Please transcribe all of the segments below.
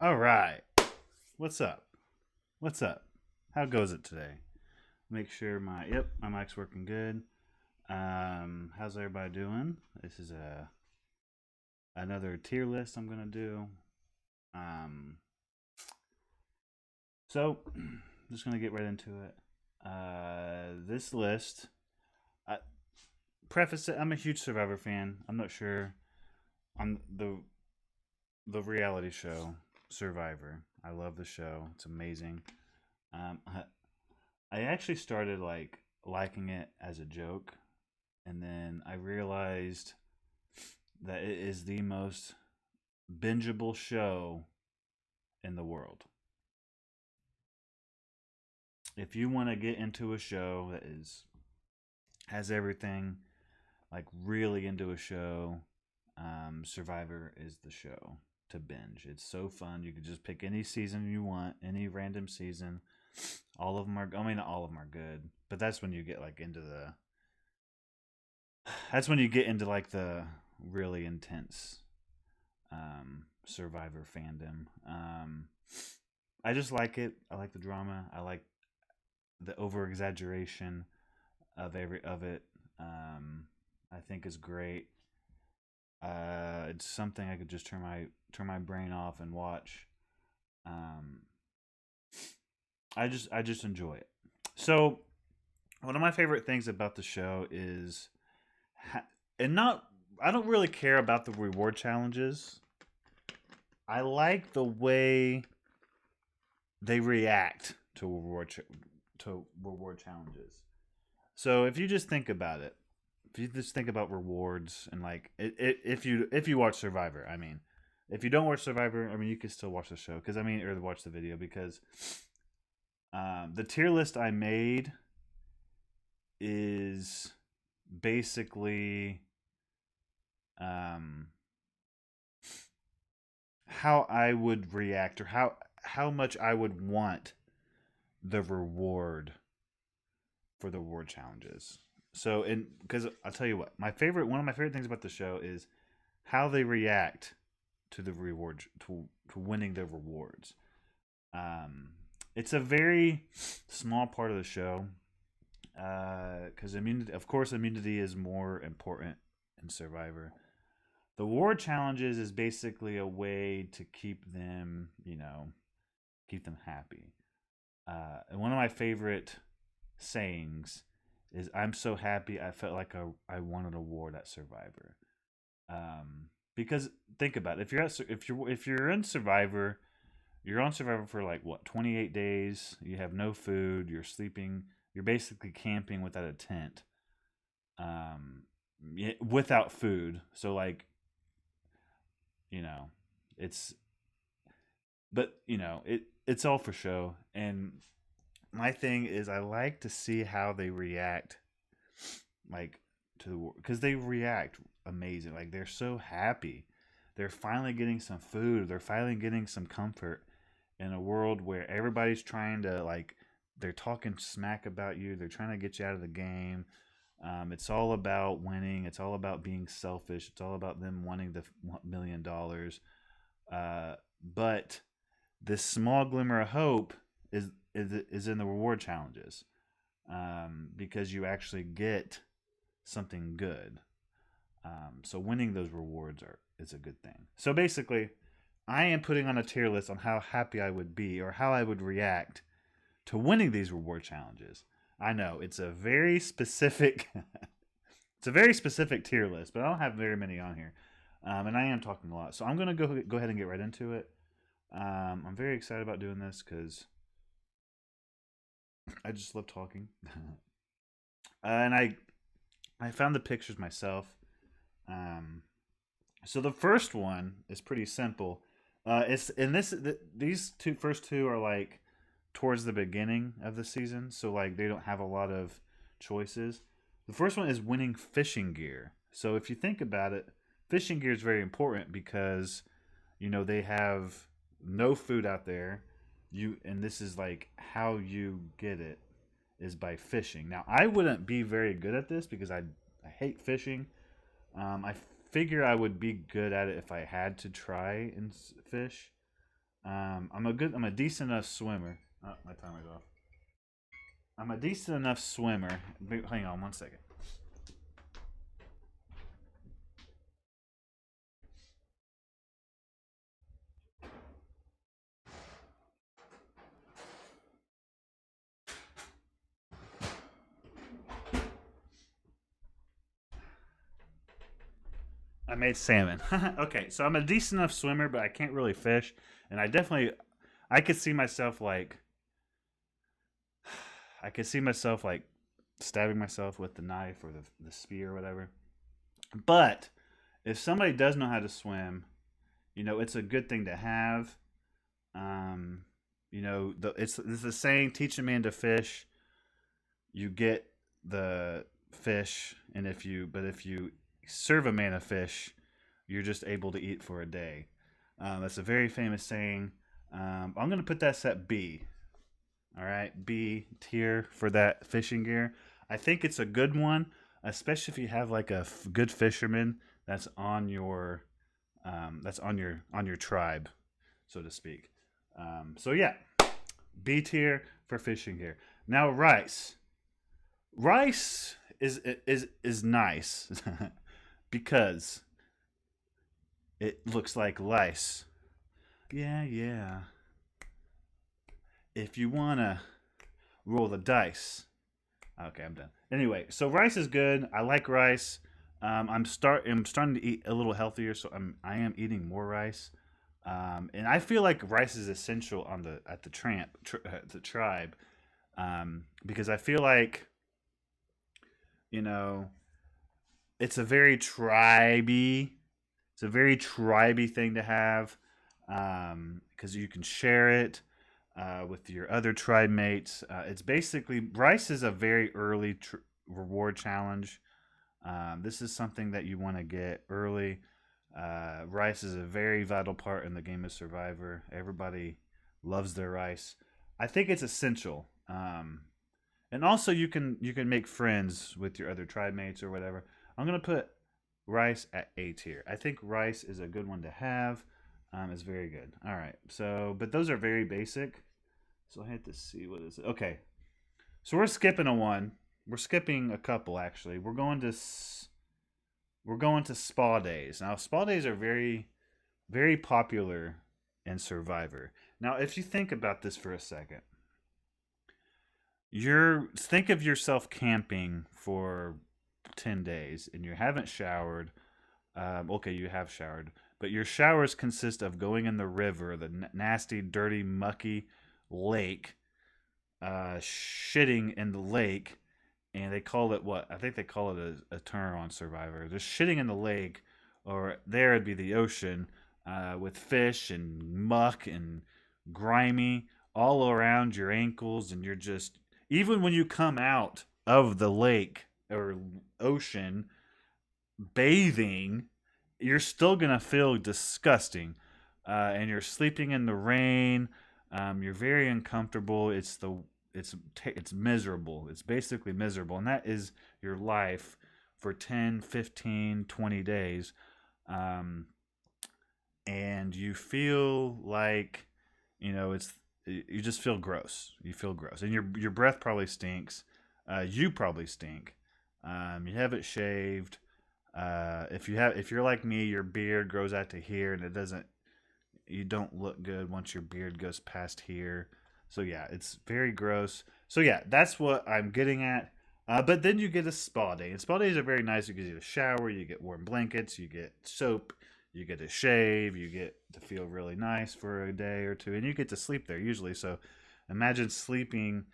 All right. What's up? What's up? How goes it today? Make sure my mic's working good. How's everybody doing? This is a another tier list I'm gonna do. Um, so just gonna get right into it. This list. I preface it. I'm a huge Survivor fan. I'm not sure on the reality show Survivor. I love the show. It's amazing. I actually started liking it as a joke, and then I realized that it is the most bingeable show in the world. If you want to get into a show that is has everything, like really into a show, Survivor is the show to binge. It's so fun. You can just pick any season you want, any random season. All of them are. I mean, not all of them are good, but that's when you get like into the. That's when you get into like the really intense Survivor fandom. I just like it. I like the drama. I like the over exaggeration of it. I think is great. It's something I could just turn my brain off and watch. Um, I just enjoy it. So one of my favorite things about the show is, and not I don't really care about the reward challenges. I like the way they react to reward challenges. So if you just think about it, if you just think about rewards and like if you watch Survivor, I mean, if you don't watch Survivor, I mean you can still watch the show because I mean or watch the video because the tier list I made is basically um, how I would react or how much I would want the reward for the reward challenges. So, and because I'll tell you what, one of my favorite things about the show is how they react to the reward to winning the rewards. It's a very small part of the show because immunity, of course, immunity is more important in Survivor. The war challenges is basically a way to keep them, keep them happy. And one of my favorite sayings is "I'm so happy I felt like I won an award at Survivor." Because think about it, if you're in Survivor, you're on Survivor for like what 28 days. You have no food. You're sleeping. You're basically camping without a tent, without food. So like you know, it's but it's all for show. And my thing is I like to see how they react like to the war because they react amazing. Like they're so happy. They're finally getting some food. They're finally getting some comfort in a world where everybody's trying to like they're talking smack about you. They're trying to get you out of the game. It's all about winning. It's all about being selfish. It's all about them wanting the $1 million. But this small glimmer of hope is in the reward challenges because you actually get something good. So winning those rewards is a good thing. So basically, I am putting on a tier list on how happy I would be or how I would react to winning these reward challenges. I know it's a very specific it's a very specific tier list, but I don't have very many on here. And I am talking a lot, so I'm gonna go ahead and get right into it. I'm very excited about doing this because I just love talking, and I found the pictures myself. Um, so the first one is pretty simple. It's in these first two are like towards the beginning of the season, so like they don't have a lot of choices. The first one is winning fishing gear. So if you think about it, fishing gear is very important because they have no food out there. And this is like how you get it is by fishing. Now I wouldn't be very good at this because I hate fishing. I figure I would be good at it if I had to try and fish. I'm a decent enough swimmer. Oh, my timer's off. I'm a decent enough swimmer. Hang on 1 second. I made salmon. Okay, so I'm a decent enough swimmer, but I can't really fish, and I could see myself like, I could see myself like stabbing myself with the knife or the spear or whatever. But if somebody does know how to swim, it's a good thing to have. Um, it's the saying, teach a man to fish, you get the fish, and if you serve a man a fish, you're just able to eat for a day. That's a very famous saying. I'm gonna put that set B. All right, B tier for that fishing gear. I think it's a good one, especially if you have like a good fisherman that's on your tribe, so to speak. So yeah, B tier for fishing gear. Now rice. Rice is nice because it looks like lice. Yeah, yeah. If you wanna roll the dice. Okay, I'm done. Anyway, so rice is good. I like rice. I'm starting to eat a little healthier, so I am eating more rice. And I feel like rice is essential on the tribe, because I feel like you know it's a very tribey it's a very tribey thing to have, because you can share it with your other tribe mates. It's basically rice is a very early reward challenge. This is something that you want to get early. Rice is a very vital part in the game of Survivor. Everybody loves their rice. I think it's essential. And also you can make friends with your other tribe mates or whatever. I'm gonna put rice at A tier. I think rice is a good one to have. It's very good. All right. So, but those are very basic. So I had to see what is it. Okay. So we're skipping a one. We're skipping a couple actually. We're going to spa days. Now spa days are very popular in Survivor. Now if you think about this for a second, think of yourself camping for 10 days and you haven't showered. Okay, you have showered, but your showers consist of going in the river, the nasty, dirty, mucky lake, shitting in the lake, and they call it what? I think they call it a term on Survivor. Just shitting in the lake, or there it'd be the ocean, with fish and muck and grimy all around your ankles, and you're just, even when you come out of the lake or ocean bathing, you're still gonna feel disgusting, and you're sleeping in the rain. You're very uncomfortable. It's miserable. It's basically miserable, and that is your life for 10, 15, 20 days. Um, and you feel like, it's you just feel gross. You feel gross, and your breath probably stinks. You probably stink. You haven't shaved. If you're like me, your beard grows out to here, and it doesn't. You don't look good once your beard goes past here. So yeah, it's very gross. So yeah, that's what I'm getting at. But then you get a spa day, and spa days are very nice because you get a shower, you get warm blankets, you get soap, you get to shave, you get to feel really nice for a day or two, and you get to sleep there usually. So imagine sleeping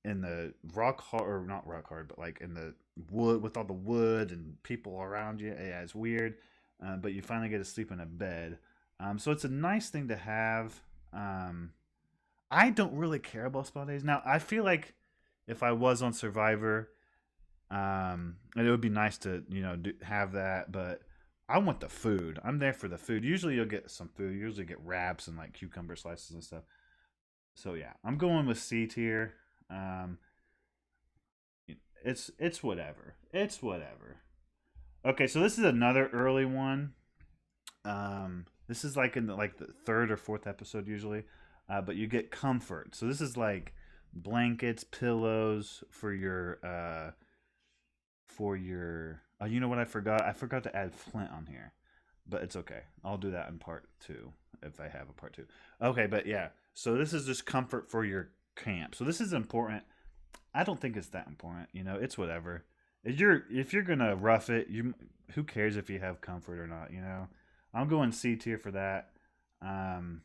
in the rock hard, or not rock hard, but like in the wood with all the wood and people around you. Yeah, it's weird, but you finally get to sleep in a bed. So it's a nice thing to have. Um, I don't really care about spa days. Now I feel like if I was on Survivor, and it would be nice to have that, but I want the food. I'm there for the food. Usually you'll get some food. You usually get wraps and like cucumber slices and stuff. So yeah, I'm going with C tier. Um, it's whatever. It's whatever. Okay, so this is another early one. This is like in the third or fourth episode usually, but you get comfort. So this is like blankets, pillows for your. Oh, you know what I forgot? I forgot to add Flint on here, but it's okay. I'll do that in part two if I have a part two. Okay, but yeah. So this is just comfort for your camp. So this is important. I don't think it's that important. It's whatever. If you're gonna rough it, who cares if you have comfort or not? I'm going C tier for that. Um,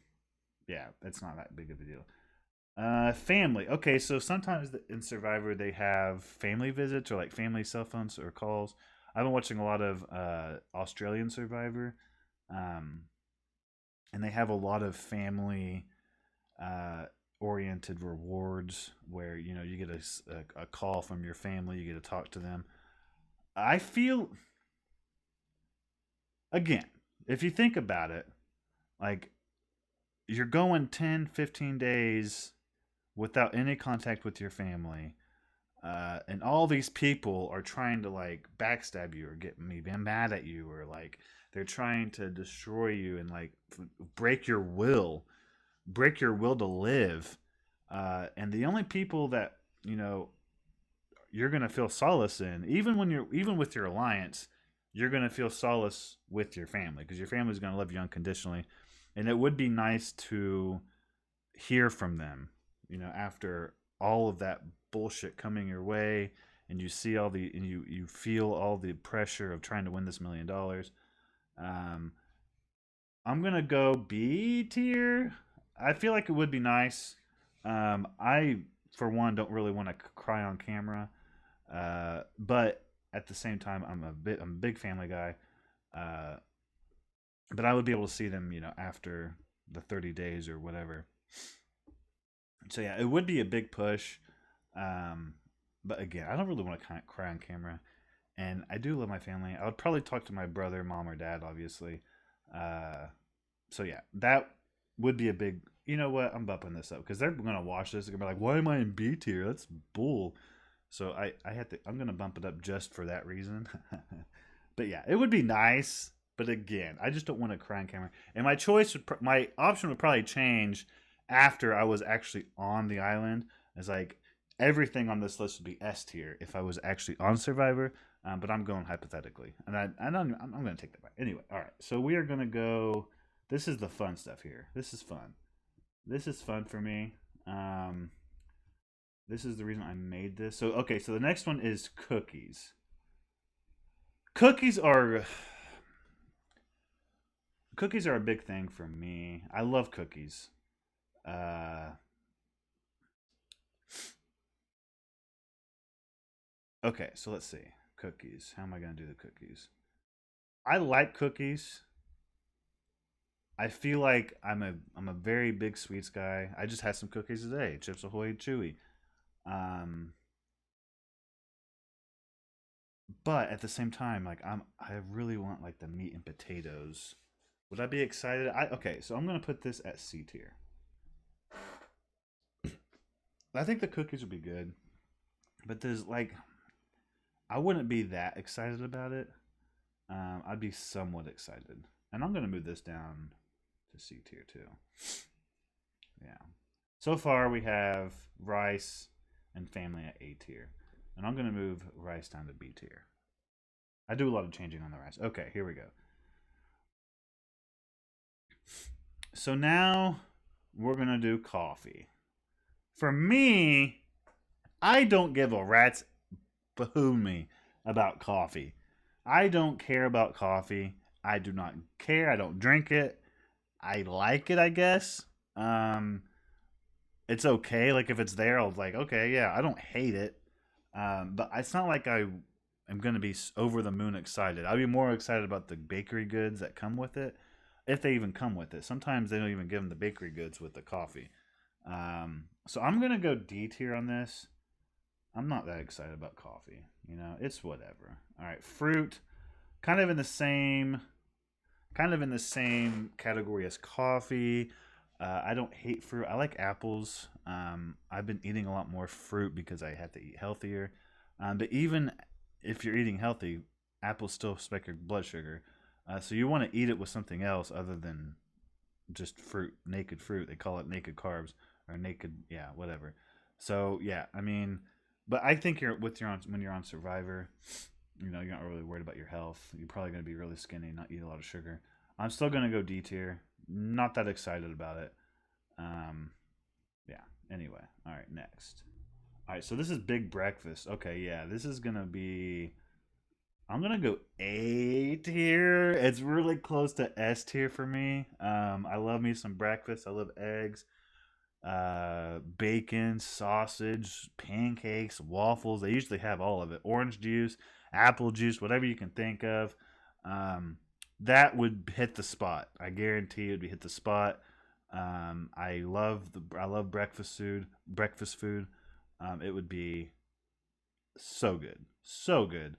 yeah, it's not that big of a deal. Family. Okay, so sometimes in Survivor they have family visits or like family cell phones or calls. I've been watching a lot of Australian Survivor, um, and they have a lot of family uh, oriented rewards where you get a call from your family, you get to talk to them. I feel, again, if you think about it, like you're going 10, 15 days without any contact with your family, and all these people are trying to like backstab you or get me mad at you, or like they're trying to destroy you and like break your will break your will to live. And the only people that you know you're gonna feel solace in, even with your alliance, you're gonna feel solace with your family because your family's gonna love you unconditionally, and it would be nice to hear from them. After all of that bullshit coming your way, and you feel all the pressure of trying to win this $1 million. Um, I'm gonna go B tier. I feel like it would be nice. I, for one, don't really want to cry on camera, but at the same time, I'm a big family guy. Uh, but I would be able to see them, after the 30 days or whatever. So yeah, it would be a big push. Um, but again, I don't really want to cry on camera, and I do love my family. I would probably talk to my brother, mom, or dad, obviously. Uh, so yeah, that would be a big. You know what? I'm bumping this up because they're gonna watch this. They're gonna be like, "Why am I in B tier? That's bull." So I had to. I'm gonna bump it up just for that reason. But yeah, it would be nice. But again, I just don't want to cry on camera. And my option would probably change after I was actually on the island. It's like everything on this list would be S tier if I was actually on Survivor. But I'm going hypothetically, and I'm going to take that back. Anyway, all right. So we are going to go. This is the fun stuff here. This is fun. This is fun for me. Um, this is the reason I made this. So okay. So the next one is cookies. Cookies are cookies are a big thing for me. I love cookies. Uh, okay. So let's see. Cookies. How am I going to do the cookies? I like cookies. I feel like I'm a very big sweets guy. I just had some cookies today, Chips Ahoy Chewy. Um, but at the same time, like I really want like the meat and potatoes. Would I be excited? Okay, so I'm gonna put this at C tier. I think the cookies would be good, but there's like I wouldn't be that excited about it. I'd be somewhat excited, and I'm gonna move this down to C tier too. Yeah. So far, we have rice and family at A tier. And I'm going to move rice down to B tier. I do a lot of changing on the rice. Okay, here we go. So now we're going to do coffee. For me, I don't give a rat's me about coffee. I don't care about coffee. I do not care. I don't drink it. I like it, I guess. Um, it's okay. Like if it's there, I'll like, okay, yeah, I don't hate it. But it's not like I am gonna be over the moon excited. I'd be more excited about the bakery goods that come with it, if they even come with it. Sometimes they don't even give them the bakery goods with the coffee. So I'm gonna go D tier on this. I'm not that excited about coffee. It's whatever. All right, fruit, kind of in the same, kind of in the same category as coffee. I don't hate fruit. I like apples. I've been eating a lot more fruit because I had to eat healthier. But even if you're eating healthy, apples still spike your blood sugar. So you want to eat it with something else other than just fruit, naked fruit. They call it naked carbs or naked, yeah, whatever. So yeah, I mean, but I think when you're on Survivor, you're not really worried about your health. You're probably going to be really skinny, not eat a lot of sugar. I'm still going to go D tier. Not that excited about it. Um, yeah. Anyway, all right, next. All right, so this is big breakfast. Okay, yeah, this is gonna be. I'm gonna go A tier. It's really close to S tier for me. I love me some breakfast. I love eggs, bacon, sausage, pancakes, waffles. They usually have all of it. Orange juice, apple juice, whatever you can think of. Um, that would hit the spot. I guarantee it would be hit the spot. I love breakfast food. Breakfast food. It would be so good, so good.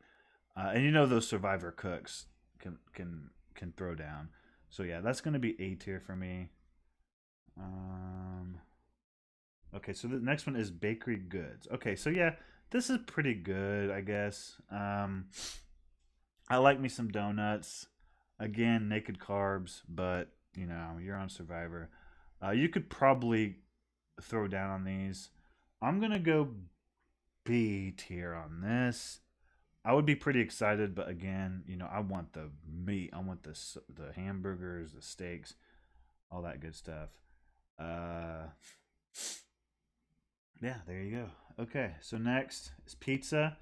And those Survivor cooks can throw down. So yeah, that's gonna be A tier for me. Um, okay, so the next one is bakery goods. Okay, so yeah, this is pretty good, I guess. I like me some donuts. Again, naked carbs, but you're on Survivor. You could probably throw down on these. I'm gonna go B tier on this. I would be pretty excited, but again, I want the meat. I want the hamburgers, the steaks, all that good stuff. Uh, yeah, there you go. Okay, so next is pizza.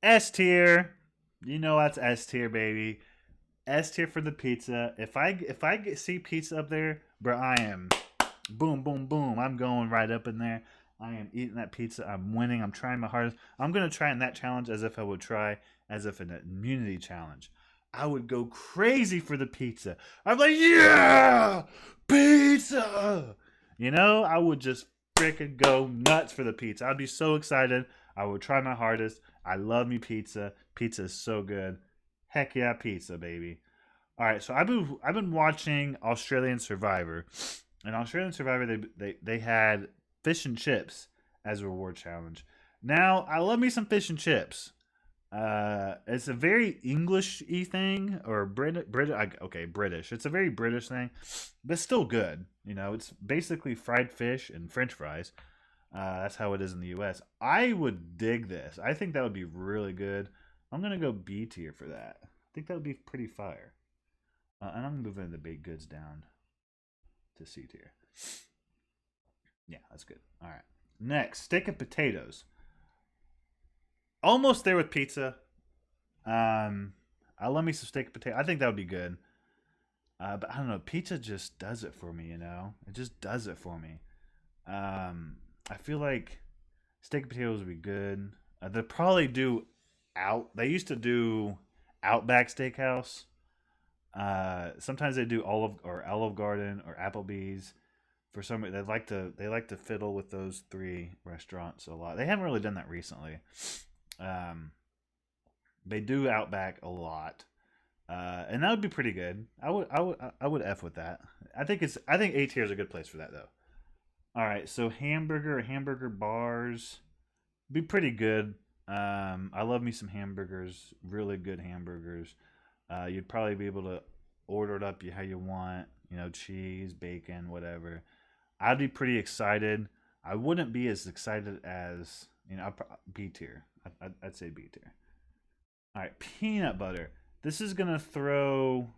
S tier. That's S tier, baby. S tier for the pizza. If I see pizza up there, bro, I am boom, boom, boom. I'm going right up in there. I am eating that pizza. I'm winning. I'm trying my hardest. I'm gonna try in that challenge as if I would try as if an immunity challenge. I would go crazy for the pizza. I'm like, yeah, pizza. I would just freaking go nuts for the pizza. I'd be so excited. I would try my hardest. I love me pizza. Pizza is so good. Heck yeah, pizza, baby. All right, so I've been watching Australian Survivor, and Australian Survivor they had fish and chips as a reward challenge. Now I love me some fish and chips. It's a very English-y thing or British. It's a very British thing, but still good. It's basically fried fish and French fries. That's how it is in the U.S. I would dig this. I think that would be really good. I'm gonna go B tier for that. I think that would be pretty fire. And I'm moving the baked goods down to C tier. Yeah, that's good. All right. Next, steak and potatoes. Almost there with pizza. I love me some steak and potato. I think that would be good. But I don't know. Pizza just does it for me. It just does it for me. I feel like steak and potatoes would be good. They probably do out. They used to do Outback Steakhouse. Sometimes they do Olive Garden or Applebee's. For some reason, they like to fiddle with those three restaurants a lot. They haven't really done that recently. Um, they do Outback a lot, and that would be pretty good. I would f with that. I think A tier is a good place for that though. All right, so hamburger bars be pretty good. I love me some hamburgers, really good hamburgers. You'd probably be able to order it up how you want, cheese, bacon, whatever. I'd be pretty excited. I wouldn't be as excited as B tier. I'd say B tier. All right, peanut butter. This is gonna throw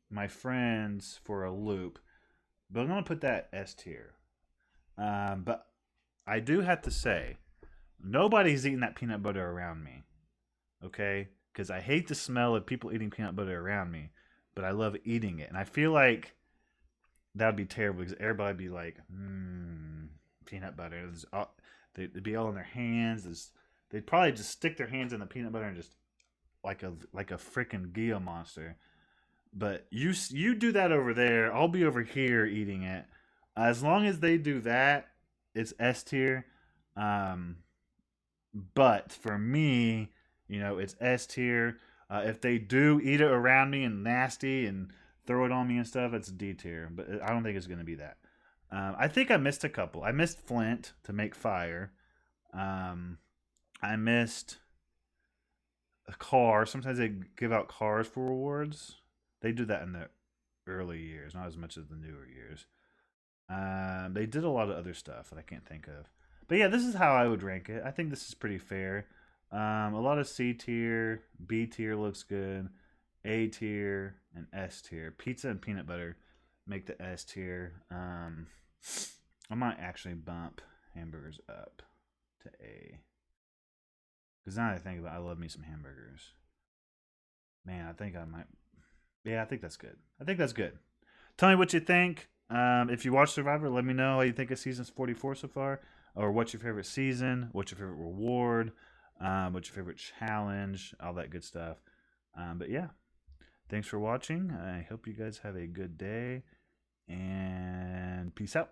my friends for a loop, but I'm gonna put that S tier. But I do have to say, nobody's eating that peanut butter around me. Okay, because I hate the smell of people eating peanut butter around me, but I love eating it, and I feel like that would be terrible because everybody would be like, peanut butter. They'd be all in their hands. They'd probably just stick their hands in the peanut butter and just like a freaking Gia monster. But you do that over there. I'll be over here eating it. As long as they do that, it's S tier. Um, but for me, it's S tier. If they do eat it around me and nasty and throw it on me and stuff, it's D tier. But I don't think it's going to be that. I think I missed a couple. I missed Flint to make fire. I missed a car. Sometimes they give out cars for rewards. They do that in the early years, not as much as the newer years. They did a lot of other stuff that I can't think of. But yeah, this is how I would rank it. I think this is pretty fair. A lot of C tier, B tier looks good, A tier, and S tier. Pizza and peanut butter make the S tier. I might actually bump hamburgers up to A. Because now that I think about it, I love me some hamburgers. Man, I think I might. Yeah, I think that's good. I think that's good. Tell me what you think. If you watch Survivor, let me know how you think of seasons 44 so far. Or what's your favorite season? What's your favorite reward? What's your favorite challenge? All that good stuff. But yeah, thanks for watching. I hope you guys have a good day. And peace out.